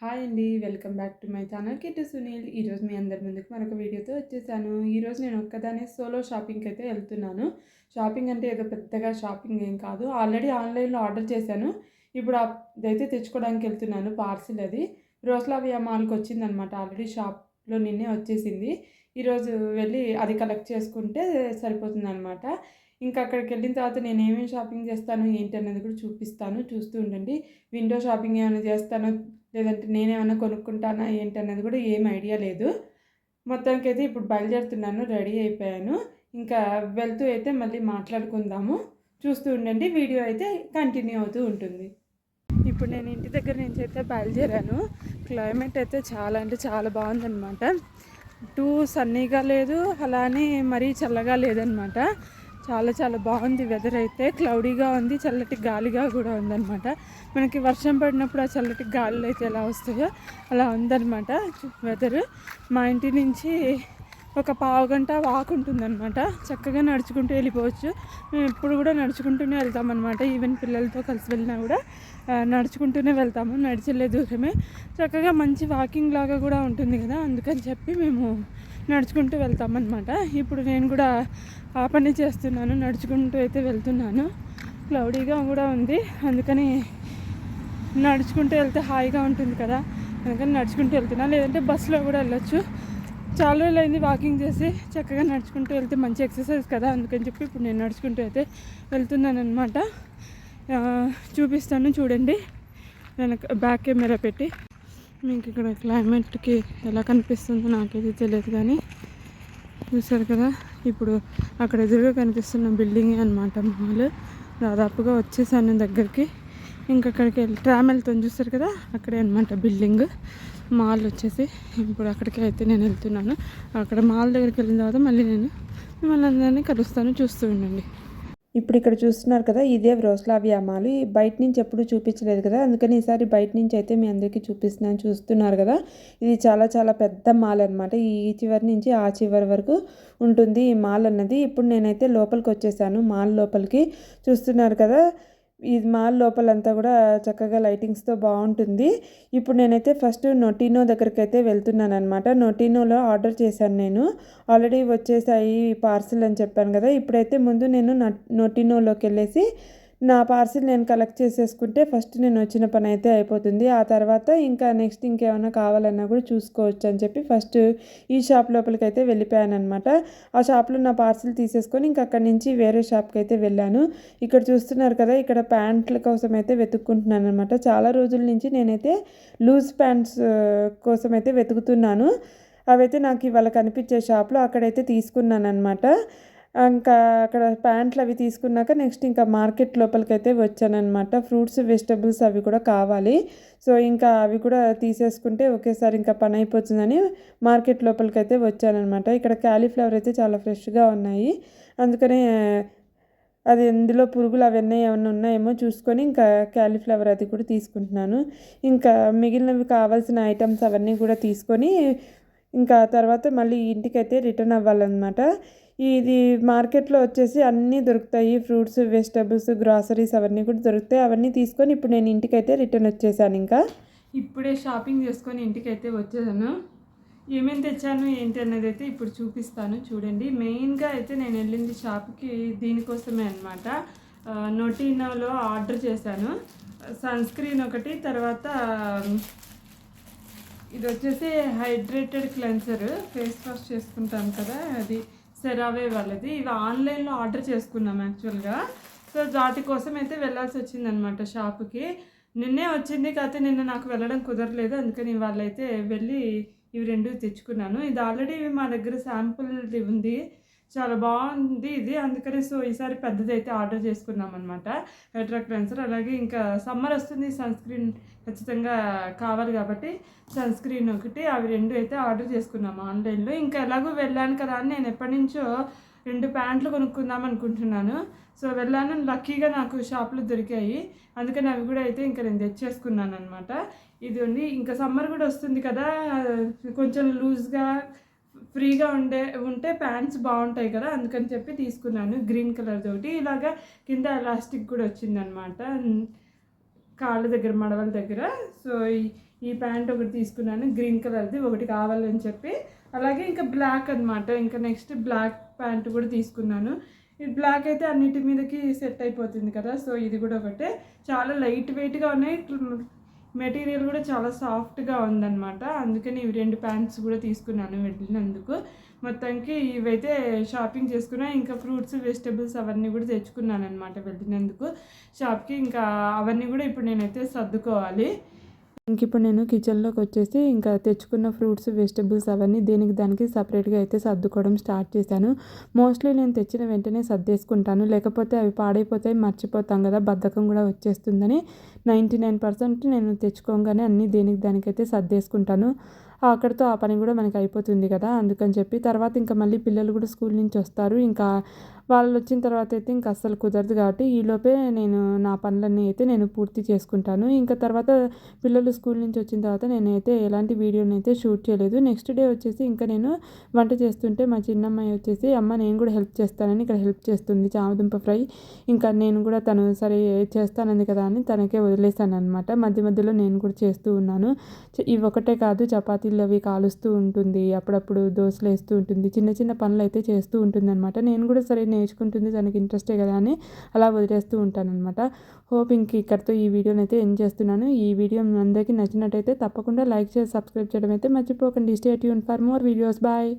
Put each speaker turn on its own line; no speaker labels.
Hi అండి. Welcome back to my channel Kittu Sunil. ఈరోజు మీ అందరి ముందుకు మరొక వీడియోతో వచ్చేసాను. ఈరోజు నేను ఒక్కదాన్నే సోలో షాపింగ్కి అయితే వెళ్తున్నాను. షాపింగ్ అంటే ఏదో పెద్దగా షాపింగ్ ఏం కాదు. ఆల్రెడీ ఆన్లైన్లో ఆర్డర్ చేశాను. ఇప్పుడు అదైతే తెచ్చుకోవడానికి వెళ్తున్నాను. పార్సిల్ అది రోస్లావియా మాల్కి వచ్చిందనమాట. ఆల్రెడీ షాప్లో నిన్నే వచ్చేసింది. ఈరోజు వెళ్ళి అది కలెక్ట్ చేసుకుంటే సరిపోతుంది అనమాట. ఇంకా అక్కడికి వెళ్ళిన తర్వాత నేను ఏమేమి షాపింగ్ చేస్తాను ఏంటి అనేది కూడా చూపిస్తాను. చూస్తూ ఉండండి. విండో షాపింగ్ ఏమైనా చేస్తానో లేదంటే నేనేమన్నా కొనుక్కుంటానా ఏంటి అన్నది కూడా ఏం ఐడియా లేదు. మొత్తానికైతే ఇప్పుడు బయలుదేరుతున్నాను. రెడీ అయిపోయాను. ఇంకా వెళ్తూ అయితే మళ్ళీ మాట్లాడుకుందాము. చూస్తూ ఉండండి. వీడియో అయితే కంటిన్యూ అవుతూ ఉంటుంది. ఇప్పుడు నేను ఇంటి దగ్గర నుంచి అయితే బయలుదేరాను. క్లైమేట్ అయితే చాలా అంటే చాలా బాగుందన్నమాట. టూ సన్నీగా లేదు, అలానే మరీ చల్లగా లేదనమాట. చాలా చాలా బాగుంది. వెదర్ అయితే క్లౌడీగా ఉంది, చల్లటి గాలిగా కూడా ఉందన్నమాట. మనకి వర్షం పడినప్పుడు ఆ చల్లటి గాలులు అయితే ఎలా వస్తాయో అలా ఉందన్నమాట వెదర్. మా ఇంటి నుంచి ఒక పావుగంట వాక్ ఉంటుందన్నమాట. చక్కగా నడుచుకుంటూ వెళ్ళిపోవచ్చు. మేము ఎప్పుడు కూడా నడుచుకుంటూనే వెళ్తామన్నమాట. ఈవెన్ పిల్లలతో కలిసి వెళ్ళినా కూడా నడుచుకుంటూనే వెళ్తాము. నడిచెళ్ళే దూరమే. చక్కగా మంచి వాకింగ్ లాగా కూడా ఉంటుంది కదా, అందుకని చెప్పి మేము నడుచుకుంటూ వెళ్తామన్నమాట. ఇప్పుడు నేను కూడా ఆ పని చేస్తున్నాను. నడుచుకుంటూ అయితే వెళ్తున్నాను. క్లౌడీగా కూడా ఉంది, అందుకని నడుచుకుంటూ వెళ్తే హాయిగా ఉంటుంది కదా, అందుకని నడుచుకుంటూ వెళ్తున్నాను. లేదంటే బస్సులో కూడా వెళ్ళొచ్చు. చాలా రోజులు అయింది వాకింగ్ చేసి. చక్కగా నడుచుకుంటూ వెళ్తే మంచి ఎక్సర్సైజ్ కదా, అందుకని చెప్పి ఇప్పుడు నేను నడుచుకుంటూ అయితే వెళ్తున్నాను అనమాట. చూపిస్తాను చూడండి. వెనక బ్యాక్ కెమెరా పెట్టి మీకు ఇక్కడ క్లైమేట్కి ఎలా కనిపిస్తుందో నాకైతే తెలియదు, కానీ చూసారు కదా. ఇప్పుడు అక్కడ ఎదురుగా కనిపిస్తున్న బిల్డింగే అనమాట మాల్. దాదాపుగా వచ్చేసాను దగ్గరికి. ఇంకక్కడికి వెళ్ళి ట్రామ్ వెళ్తాను చూస్తారు కదా, అక్కడే అనమాట బిల్డింగ్. మాల్ వచ్చేసి ఇప్పుడు అక్కడికి అయితే నేను వెళ్తున్నాను. అక్కడ మాల్ దగ్గరికి వెళ్ళిన తర్వాత మళ్ళీ నేను మిమ్మల్ని అందరినీ కలుస్తాను. చూస్తూ ఉండండి. ఇప్పుడు ఇక్కడ చూస్తున్నారు కదా, ఇదే రోస్లావియా మాల్. బయట నుంచి ఎప్పుడు చూపించలేదు కదా, అందుకని ఈసారి బయట నుంచి అయితే మీ అందరికీ చూపిస్తున్నాను. చూస్తున్నారు కదా, ఇది చాలా చాలా పెద్ద మాల్ అనమాట. ఈ చివరి నుంచి ఆ చివరి వరకు ఉంటుంది ఈ మాల్ అన్నది. ఇప్పుడు నేనైతే లోపలికి వచ్చేసాను. మాల్ లోపలికి చూస్తున్నారు కదా, ఈ మాల్ లోపలంతా కూడా చక్కగా లైటింగ్స్తో బాగుంటుంది. ఇప్పుడు నేనైతే ఫస్ట్ నొటీనో దగ్గరికి అయితే వెళ్తున్నాను అనమాట. నొటీనోలో ఆర్డర్ చేశాను నేను. ఆల్రెడీ వచ్చేసాయి పార్సిల్ అని చెప్పాను కదా. ఇప్పుడైతే ముందు నేను నొటీనోలోకి వెళ్ళేసి నా పార్సిల్ నేను కలెక్ట్ చేసేసుకుంటే ఫస్ట్ నేను వచ్చిన పని అయితే అయిపోతుంది. ఆ తర్వాత ఇంకా నెక్స్ట్ ఇంకేమైనా కావాలన్నా కూడా చూసుకోవచ్చు అని చెప్పి ఫస్ట్ ఈ షాప్ లోపలికి అయితే వెళ్ళిపోయాను అనమాట. ఆ షాప్లో నా పార్సిల్ తీసేసుకొని ఇంకా అక్కడి నుంచి వేరే షాప్కి అయితే వెళ్ళాను. ఇక్కడ చూస్తున్నారు కదా, ఇక్కడ ప్యాంట్ల కోసం అయితే వెతుక్కుంటున్నాను అనమాట. చాలా రోజుల నుంచి నేనైతే లూజ్ ప్యాంట్స్ కోసం అయితే వెతుకుతున్నాను. అవైతే నాకు ఇవాళ కనిపించే షాప్లో అక్కడైతే తీసుకున్నాను అనమాట. ఇంకా అక్కడ ప్యాంట్లు అవి తీసుకున్నాక నెక్స్ట్ ఇంకా మార్కెట్ లోపలికి అయితే వచ్చానమాట. ఫ్రూట్స్ వెజిటబుల్స్ అవి కూడా కావాలి. సో ఇంకా అవి కూడా తీసేసుకుంటే ఒకేసారి ఇంకా పని అయిపోతుందని మార్కెట్ లోపలికి అయితే వచ్చానమాట. ఇక్కడ క్యాలీఫ్లవర్ అయితే చాలా ఫ్రెష్గా ఉన్నాయి, అందుకనే అది ఎందులో పురుగులు అవన్నీ ఏమైనా ఉన్నాయేమో చూసుకొని ఇంకా క్యాలీఫ్లవర్ అది కూడా తీసుకుంటున్నాను. ఇంకా మిగిలినవి కావాల్సిన ఐటమ్స్ అవన్నీ కూడా తీసుకొని ఇంకా తర్వాత మళ్ళీ ఇంటికైతే రిటర్న్ అవ్వాలన్నమాట. ఇది మార్కెట్లో వచ్చేసి అన్నీ దొరుకుతాయి. ఫ్రూట్స్ వెజిటబుల్స్ గ్రాసరీస్ అవన్నీ కూడా దొరుకుతాయి. అవన్నీ తీసుకొని ఇప్పుడు నేను ఇంటికైతే రిటర్న్ వచ్చేసాను. ఇంకా ఇప్పుడే షాపింగ్ చేసుకొని ఇంటికైతే వచ్చేసాను. ఏమేమి తెచ్చాను ఏంటి అన్నది అయితే ఇప్పుడు చూపిస్తాను చూడండి. మెయిన్గా అయితే నేను వెళ్ళింది షాప్కి దీనికోసమే అనమాట. నొటీనోలో ఆర్డర్ చేశాను సన్ స్క్రీన్ ఒకటి, తర్వాత ఇది వచ్చేసి హైడ్రేటెడ్ క్లెన్సర్, ఫేస్ వాష్ చేసుకుంటాం కదా, అది సెరావే వాళ్ళది. ఇవి ఆన్లైన్లో ఆర్డర్ చేసుకున్నాం యాక్చువల్గా. సో వాటి కోసం అయితే వెళ్ళాల్సి వచ్చిందనమాట షాప్కి. నిన్నే వచ్చింది, కాకపోతే నిన్న నాకు వెళ్ళడం కుదరలేదు, అందుకని వాళ్ళైతే వెళ్ళి ఇవి రెండు తెచ్చుకున్నాను. ఇది ఆల్రెడీ మా దగ్గర శాంపుల్ది ఉంది, చాలా బాగుంది ఇది, అందుకని సో ఈసారి పెద్దది అయితే ఆర్డర్ చేసుకున్నాం అనమాట. హైడ్రా క్లెన్సర్. అలాగే ఇంకా సమ్మర్ వస్తుంది, సన్ స్క్రీన్ ఖచ్చితంగా కావాలి కాబట్టి సన్ స్క్రీన్ ఒకటి, అవి రెండు అయితే ఆర్డర్ చేసుకున్నాము ఆన్లైన్లో. ఇంకా ఎలాగో వెళ్ళాను కదా అని నేను ఎప్పటి నుంచో 2 ప్యాంట్లు కొనుక్కుందాం అనుకుంటున్నాను. సో వెళ్ళాను, లక్కీగా నాకు షాప్లో దొరికాయి, అందుకని అవి కూడా అయితే ఇంకా నేను తెచ్చేసుకున్నాను అనమాట. ఇది ఉంది. ఇంకా సమ్మర్ కూడా వస్తుంది కదా, కొంచెం లూజ్గా ఫ్రీగా ఉంటే ప్యాంట్స్ బాగుంటాయి కదా, అందుకని చెప్పి తీసుకున్నాను. గ్రీన్ కలర్ తోటి ఇలాగా కింద ఎలాస్టిక్ కూడా వచ్చిందనమాట కాళ్ళ దగ్గర, మడవల దగ్గర. సో ఈ ప్యాంట్ ఒకటి తీసుకున్నాను గ్రీన్ కలర్ది, ఒకటి కావాలని చెప్పి. అలాగే ఇంకా బ్లాక్ అనమాట, ఇంకా నెక్స్ట్ బ్లాక్ ప్యాంట్ కూడా తీసుకున్నాను. ఈ బ్లాక్ అయితే అన్నిటి మీదకి సెట్ అయిపోతుంది కదా, సో ఇది కూడా ఒకటే. చాలా లైట్ వెయిట్గా ఉన్నాయి, మెటీరియల్ కూడా చాలా సాఫ్ట్గా ఉందన్నమాట. అందుకని ఇవి 2 ప్యాంట్స్ కూడా తీసుకున్నాను వెళ్ళినందుకు. మొత్తానికి ఇవైతే షాపింగ్ చేసుకున్నా. ఇంకా ఫ్రూట్స్ వెజిటబుల్స్ అవన్నీ కూడా తెచ్చుకున్నాను అనమాట వెళ్ళినందుకు షాప్కి. ఇంకా అవన్నీ కూడా ఇప్పుడు నేనైతే సర్దుకోవాలి. ఇంక ఇప్పుడు నేను కిచెన్లోకి వచ్చేసి ఇంకా తెచ్చుకున్న ఫ్రూట్స్ వెజిటబుల్స్ అవన్నీ దేనికి దానికి సపరేట్గా అయితే సర్దుకోవడం స్టార్ట్ చేశాను. మోస్ట్లీ నేను తెచ్చిన వెంటనే సర్దేసుకుంటాను, లేకపోతే అవి పాడైపోతాయి, మర్చిపోతాం కదా, బద్ధకం కూడా వచ్చేస్తుందని 99% నేను తెచ్చుకోగానే అన్నీ దేనికి దానికైతే సర్దేసుకుంటాను. అక్కడితో ఆ పని కూడా మనకి అయిపోతుంది కదా, అందుకని చెప్పి. తర్వాత ఇంకా మళ్ళీ పిల్లలు కూడా స్కూల్ నుంచి వస్తారు. ఇంకా వాళ్ళు వచ్చిన తర్వాత అయితే ఇంకా అస్సలు కుదరదు కాబట్టి ఈలోపే నేను నా పనులన్నీ అయితే నేను పూర్తి చేసుకుంటాను. ఇంకా తర్వాత పిల్లలు స్కూల్ నుంచి వచ్చిన తర్వాత నేనైతే ఎలాంటి వీడియోని అయితే షూట్ చేయలేదు. నెక్స్ట్ డే వచ్చేసి ఇంకా నేను వంట చేస్తుంటే మా చిన్నమ్మాయి వచ్చేసి అమ్మ నేను కూడా హెల్ప్ చేస్తానని ఇక్కడ హెల్ప్ చేస్తుంది, చామదుంప ఫ్రై. ఇంకా నేను కూడా తను సరే చేస్తానంది కదా అని తనకే వదిలేసాను అనమాట. మధ్య మధ్యలో నేను కూడా చేస్తూ ఉన్నాను. ఇవి ఒకటే కాదు, చపాతీలు అవి కాలుస్తూ ఉంటుంది, అప్పుడప్పుడు దోశలు వేస్తూ ఉంటుంది, చిన్న చిన్న పనులు అయితే చేస్తూ ఉంటుంది అనమాట. నేను కూడా సరే నేర్చుకుంటుంది, తనకి ఇంట్రెస్టే కదా అని అలా వదిలేస్తూ ఉంటానన్నమాట. హోప్ ఇంక ఇక్కడితో ఈ వీడియోని అయితే ఎండ్ చేస్తున్నాను. ఈ వీడియో మీ అందరికీ నచ్చినట్టయితే తప్పకుండా లైక్ చేసి సబ్స్క్రైబ్ చేయడం అయితే మర్చిపోకండి. Stay tune for more videos. Bye.